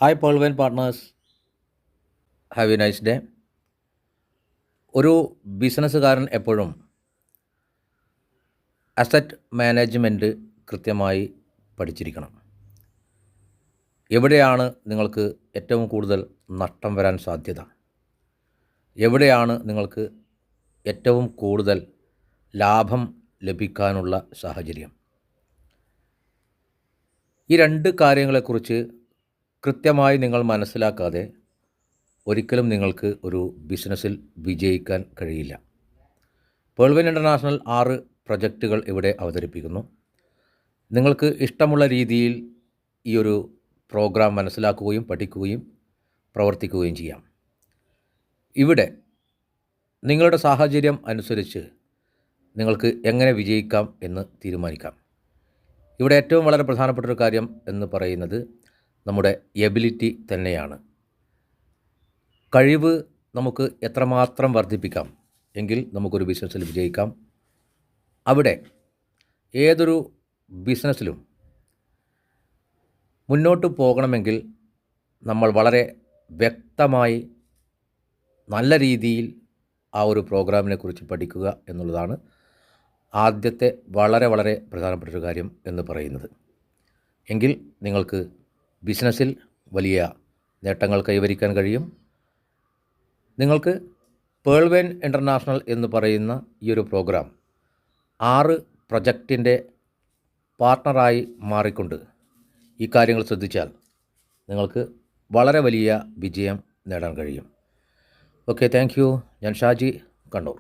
Hi Pearlvine partners, have a nice day. ഒരു ബിസിനസ്സുകാരൻ എപ്പോഴും അസറ്റ് മാനേജ്മെൻറ്റ് കൃത്യമായി പഠിച്ചിരിക്കണം. എവിടെയാണ് നിങ്ങൾക്ക് ഏറ്റവും കൂടുതൽ നഷ്ടം വരാൻ സാധ്യത? എവിടെയാണ് നിങ്ങൾക്ക് ഏറ്റവും കൂടുതൽ ലാഭം ലഭിക്കാനുള്ള സാഹചര്യം? ഈ രണ്ട് കാര്യങ്ങളെക്കുറിച്ച് കൃത്യമായി നിങ്ങൾ മനസ്സിലാക്കാതെ ഒരിക്കലും നിങ്ങൾക്ക് ഒരു ബിസിനസ്സിൽ വിജയിക്കാൻ കഴിയില്ല. പേൾവെൻ ഇൻ്റർനാഷണൽ 6 പ്രൊജക്റ്റുകൾ ഇവിടെ അവതരിപ്പിക്കുന്നു. നിങ്ങൾക്ക് ഇഷ്ടമുള്ള രീതിയിൽ ഈ ഒരു പ്രോഗ്രാം മനസ്സിലാക്കുകയും പഠിക്കുകയും പ്രവർത്തിക്കുകയും ചെയ്യാം. ഇവിടെ നിങ്ങളുടെ സാഹചര്യം അനുസരിച്ച് നിങ്ങൾക്ക് എങ്ങനെ വിജയിക്കാം എന്ന് തീരുമാനിക്കാം. ഇവിടെ ഏറ്റവും വളരെ പ്രധാനപ്പെട്ട ഒരു കാര്യം എന്ന് പറയുന്നത് നമ്മുടെ എബിലിറ്റി തന്നെയാണ്. കഴിവ് നമുക്ക് എത്രമാത്രം വർദ്ധിപ്പിക്കാം എങ്കിൽ നമുക്കൊരു ബിസിനസ്സിൽ വിജയിക്കാം. അവിടെ ഏതൊരു ബിസിനസ്സിലും മുന്നോട്ട് പോകണമെങ്കിൽ നമ്മൾ വളരെ വ്യക്തമായി നല്ല രീതിയിൽ ആ ഒരു പ്രോഗ്രാമിനെക്കുറിച്ച് പഠിക്കുക എന്നുള്ളതാണ് ആദ്യത്തെ വളരെ വളരെ പ്രധാനപ്പെട്ട ഒരു കാര്യം എന്ന് പറയുന്നത്. എങ്കിൽ നിങ്ങൾക്ക് ബിസിനസ്സിൽ വലിയ നേട്ടങ്ങൾ കൈവരിക്കാൻ കഴിയും. നിങ്ങൾക്ക് പേൾവെൻ ഇൻ്റർനാഷണൽ എന്ന് പറയുന്ന ഈ ഒരു പ്രോഗ്രാം 6 പ്രൊജക്റ്റിൻ്റെ പാർട്ട്ണറായി മാറിക്കൊണ്ട് ഈ കാര്യങ്ങൾ ശ്രദ്ധിച്ചാൽ നിങ്ങൾക്ക് വളരെ വലിയ വിജയം നേടാൻ കഴിയും. Okay, thank you. ഞാൻ ഷാജി, കണ്ണൂർ.